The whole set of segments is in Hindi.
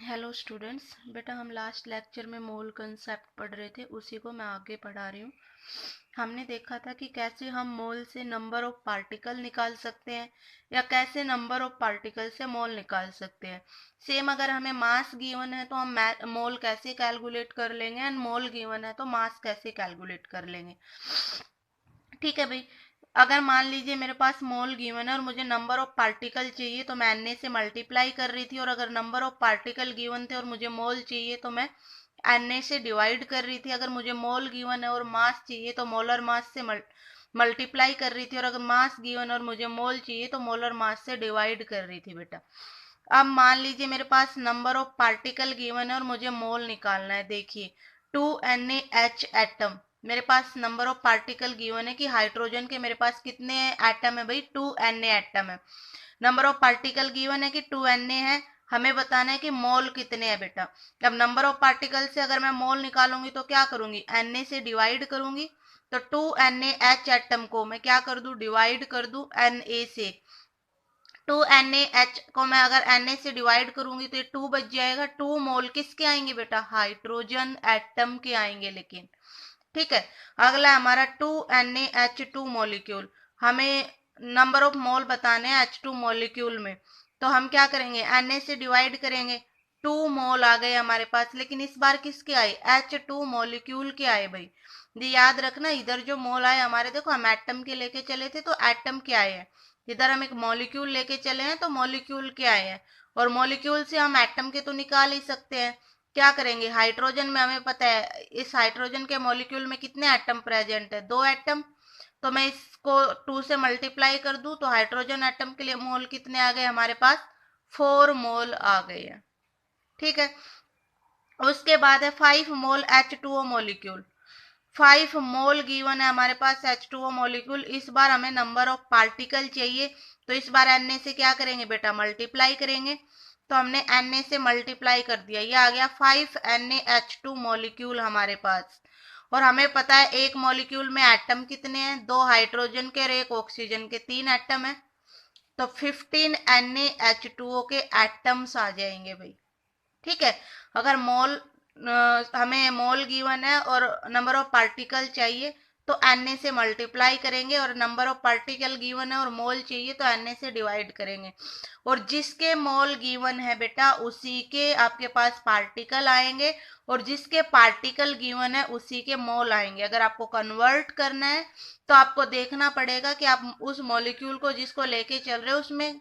हेलो स्टूडेंट्स, बेटा हम लास्ट लेक्चर में मोल कंसेप्ट पढ़ रहे थे, उसी को मैं आगे पढ़ा रही हूँ। हमने देखा था कि कैसे हम मोल से नंबर ऑफ पार्टिकल निकाल सकते हैं या कैसे नंबर ऑफ पार्टिकल से मोल निकाल सकते हैं। सेम अगर हमें मास गिवन है तो हम मोल कैसे कैलकुलेट कर लेंगे एंड मोल गिवन है तो मास कैसे कैलकुलेट कर लेंगे। ठीक है भाई। अगर मान लीजिए मेरे पास मोल गिवन है और मुझे नंबर ऑफ पार्टिकल चाहिए तो मैं एन से मल्टीप्लाई कर रही थी, और अगर नंबर ऑफ पार्टिकल गिवन थे और मुझे मोल चाहिए तो मैं एन से डिवाइड कर रही थी। अगर मुझे मोल गिवन है और मास चाहिए तो मोलर मास से मल्टीप्लाई कर रही थी, और अगर मास गिवन और मुझे मोल चाहिए तो मोलर मास से डिवाइड कर रही थी बेटा। अब मान लीजिए मेरे पास नंबर ऑफ पार्टिकल गिवन है और मुझे मोल निकालना है। देखिए 2NaH एटम, मेरे पास नंबर ऑफ पार्टिकल गिवन है कि हाइड्रोजन के मेरे पास कितने एटम है भाई, 2Na एटम है। नंबर ऑफ पार्टिकल गिवन है कि 2Na है, हमें बताना है कि मोल कितने हैं बेटा। अब नंबर ऑफ पार्टिकल से अगर मैं मोल निकालूंगी तो क्या करूंगी, Na से डिवाइड करूंगी। तो 2NaH एटम को मैं क्या कर दूं, डिवाइड कर दूं Na से। 2NaH को मैं अगर Na से डिवाइड करूंगी तो ये 2 बच जाएगा। 2 मोल किसके आएंगे बेटा, हाइड्रोजन एटम के आएंगे। लेकिन ठीक है, अगला हमारा 2NaH2 मॉलिक्यूल, हमें नंबर ऑफ मोल बताने हैं H2 मॉलिक्यूल में। तो हम क्या करेंगे, Na से डिवाइड करेंगे। 2 मोल आ गए हमारे पास, लेकिन इस बार किसके आए, H2 मॉलिक्यूल के आए भाई। ये याद रखना, इधर जो मोल आए हमारे, देखो हम एटम के लेके चले थे तो एटम के आए हैं, इधर हम एक मॉलिक्यूल लेके चले हैं तो मॉलिक्यूल के आए हैं। और मॉलिक्यूल से हम एटम के तो निकाल ही सकते हैं। क्या करेंगे, हाइड्रोजन में हमें पता है इस हाइड्रोजन के मॉलिक्यूल में कितने एटम प्रेजेंट है, 2 एटम। तो मैं इसको 2 से मल्टीप्लाई कर दूं तो हाइड्रोजन एटम के लिए मोल कितने आ गए हमारे पास, 4 मोल आ गए हैं। ठीक है, उसके बाद है 5 मोल H2O मॉलिक्यूल। 5 मोल गिवन है हमारे पास H2O मॉलिक्यूल। इस बार हमें नंबर ऑफ पार्टिकल चाहिए, तो इस बार Na से क्या करेंगे बेटा, मल्टीप्लाई करेंगे। तो हमने Na से मल्टीप्लाई कर दिया, ये आ गया 5NaH2 मॉलिक्यूल हमारे पास। और हमें पता है एक मॉलिक्यूल में एटम कितने हैं, 2 हाइड्रोजन के और 1 ऑक्सीजन के, 3 एटम है। तो 15 NaH2O के एटम्स आ जाएंगे भाई। ठीक है, अगर मोल हमें मोल गिवन है और नंबर ऑफ पार्टिकल चाहिए तो Na से मल्टीप्लाई करेंगे, और नंबर ऑफ पार्टिकल गिवन है और मोल चाहिए तो Na से डिवाइड करेंगे। और जिसके मोल गिवन है बेटा उसी के आपके पास पार्टिकल आएंगे, और जिसके पार्टिकल गिवन है उसी के मोल आएंगे। अगर आपको कन्वर्ट करना है तो आपको देखना पड़ेगा कि आप उस मॉलिक्यूल को जिसको लेके चल रहे हो उसमें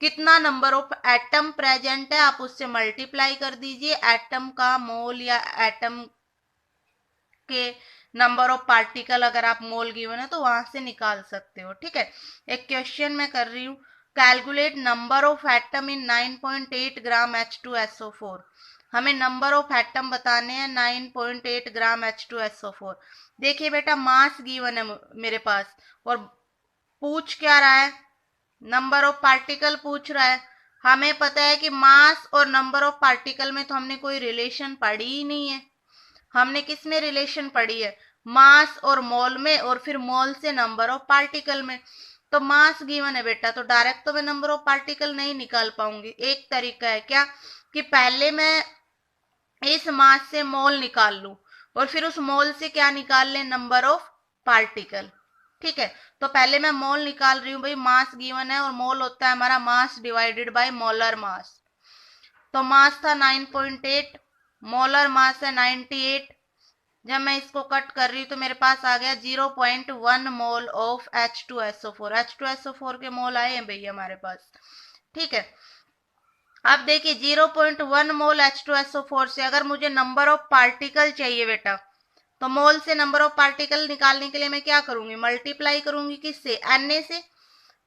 कितना नंबर ऑफ एटम प्रेजेंट है, आप उससे मल्टीप्लाई कर दीजिए। एटम का मोल या एटम के नंबर ऑफ पार्टिकल अगर आप मोल गिवन है तो वहां से निकाल सकते हो। ठीक है, एक क्वेश्चन मैं कर रही हूँ, calculate number of atom in 9.8 gram H2SO4। हमें नंबर ऑफ एटम बताने हैं 9.8 ग्राम H2SO4। देखिए बेटा, मास गिवन है मेरे पास, और पूछ क्या रहा है, नंबर ऑफ पार्टिकल पूछ रहा है। हमें पता है कि मास और नंबर ऑफ पार्टिकल में तो हमने कोई रिलेशन पढ़ी ही नहीं है। हमने किस में रिलेशन पढ़ी है, मास और मोल में, और फिर मोल से नंबर ऑफ पार्टिकल में। तो मास गिवन है बेटा, तो डायरेक्ट तो मैं नंबर ऑफ पार्टिकल नहीं निकाल पाऊंगी। एक तरीका है क्या, कि पहले मैं इस मास से मोल निकाल लूं और फिर उस मोल से क्या निकाल लें, नंबर ऑफ पार्टिकल। ठीक है, तो पहले मैं मोल निकाल रही हूँ भाई, मास गिवन है और मोल होता है हमारा मास डिवाइडेड बाय मोलर मास। तो मास था 9.8, मोलर मास है 98। जब मैं इसको कट कर रही हूँ तो मेरे पास आ गया 0.1 मोल ऑफ H2SO4। H2SO4 के मोल आए हैं भैया हमारे पास। ठीक है, अब देखिए 0.1 मोल H2SO4 से अगर मुझे नंबर ऑफ पार्टिकल चाहिए बेटा, तो मोल से नंबर ऑफ पार्टिकल निकालने के लिए मैं क्या करूंगी, मल्टीप्लाई करूंगी किससे, Na से।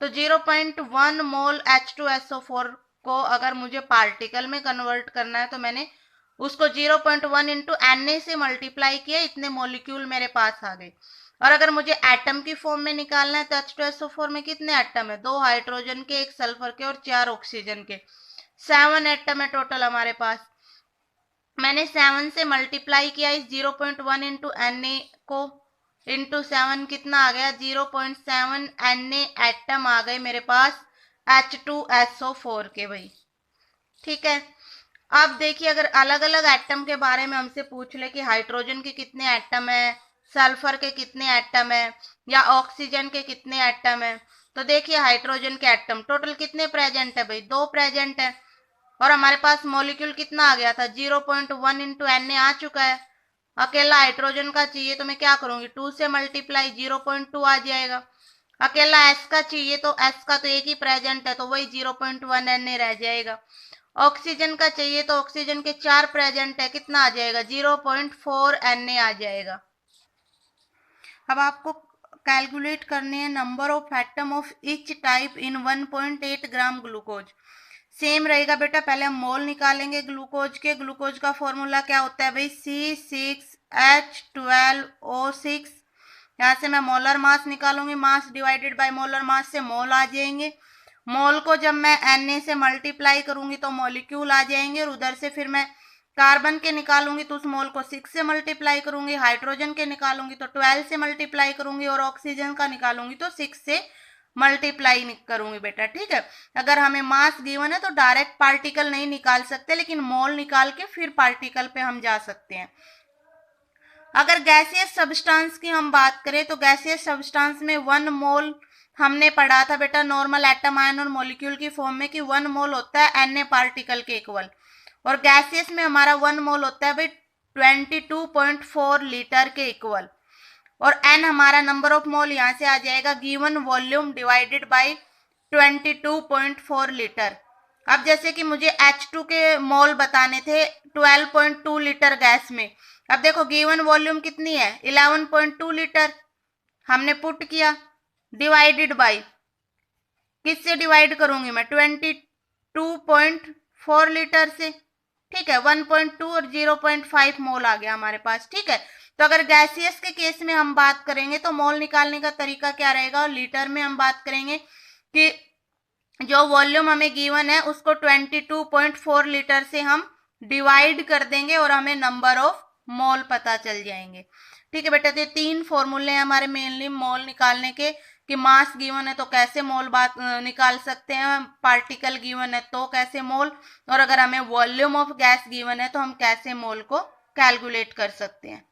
तो 0.1 मोल H2SO4 को अगर मुझे पार्टिकल में कन्वर्ट करना है तो मैंने उसको 0.1 इंटू Na से मल्टीप्लाई किया, इतने मॉलिक्यूल मेरे पास आ गए। और अगर मुझे एटम की फॉर्म में निकालना है तो H2SO4 में कितने एटम है, 2 हाइड्रोजन के, 1 सल्फर के और 4 ऑक्सीजन के, 7 एटम है टोटल हमारे पास। मैंने 7 से मल्टीप्लाई किया इस 0.1 इंटू Na को, इंटू 7 कितना आ गया, 0.7 Na एटम आ गए मेरे पास H2SO4 के भाई। ठीक है, अब देखिए, अगर अलग अलग एटम के बारे में हमसे पूछ ले कि हाइड्रोजन के कितने एटम है, सल्फर के कितने एटम है, या ऑक्सीजन के कितने एटम है, तो देखिए हाइड्रोजन के एटम टोटल कितने प्रेजेंट है भाई, 2 प्रेजेंट है। और हमारे पास मॉलिक्यूल कितना आ गया था, 0.1 इंटू Na आ चुका है। अकेला हाइड्रोजन का चाहिए तो मैं क्या करूंगी, 2 से मल्टीप्लाई, 0.2 आ जाएगा। अकेला एस का चाहिए तो एस का तो एक ही प्रेजेंट है, तो वही 0.1 Na रह जाएगा। ऑक्सीजन का चाहिए तो ऑक्सीजन के 4 प्रेजेंट है, कितना आ जाएगा, 0.4 Na आ जाएगा। अब आपको कैलकुलेट करने हैं number of atom of each type in 1.8 gram glucose. Same रहेगा बेटा, पहले हम मोल निकालेंगे ग्लूकोज के। ग्लूकोज का फॉर्मूला क्या होता है भाई, C6H12O6। यहाँ से मैं मोलर मास निकालूंगी, mass divided by molar mass से मोल आ जाएंगे। मोल को जब मैं Na से मल्टीप्लाई करूंगी तो मॉलिक्यूल आ जाएंगे, और उधर से फिर मैं कार्बन के निकालूंगी तो उस मोल को 6 से मल्टीप्लाई करूंगी, हाइड्रोजन के निकालूंगी तो 12 से मल्टीप्लाई करूंगी, और ऑक्सीजन का निकालूंगी तो 6 से मल्टीप्लाई करूंगी बेटा, ठीक है। अगर हमें मास गिवन है तो डायरेक्ट पार्टिकल नहीं निकाल सकते, लेकिन मोल निकाल के फिर पार्टिकल पे हम जा सकते हैं। अगर गैसियस सब्सटेंस की हम बात करें तो गैसियस सब्सटेंस में 1 मोल हमने पढ़ा था बेटा नॉर्मल एटम, आयन और मॉलिक्यूल की फॉर्म में कि 1 मोल होता है Na पार्टिकल के इक्वल, और गैसियस में हमारा 1 मोल होता है भाई 22.4 लीटर के इक्वल, और N हमारा नंबर ऑफ मोल यहाँ से आ जाएगा given volume divided by 22.4 litre. अब जैसे कि मुझे H2 के मोल बताने थे 12.2 लीटर गैस में। अब देखो गिवन वॉल्यूम कितनी है, 11.2 लीटर, हमने पुट किया, डिवाइडेड बाय, किससे डिवाइड करूंगी मैं, 22.4 लीटर से, ठीक है। 1.2 और 0.5 मोल आ गया हमारे पास, ठीक है। तो अगर गैसियस के केस में हम बात करेंगे तो मोल निकालने का तरीका क्या रहेगा, और लीटर में हम बात करेंगे कि जो वॉल्यूम हमें गिवन है उसको 22.4 लीटर से हम डिवाइड कर देंगे और हमें नंबर ऑफ मोल पता चल जाएंगे, ठीक है बेटा। तो 3 फॉर्मूले हैं हमारे मेनली मोल निकालने के, कि मास गिवन है तो कैसे मोल बात निकाल सकते हैं, पार्टिकल गिवन है तो कैसे मोल, और अगर हमें वॉल्यूम ऑफ गैस गिवन है तो हम कैसे मोल को कैलकुलेट कर सकते हैं।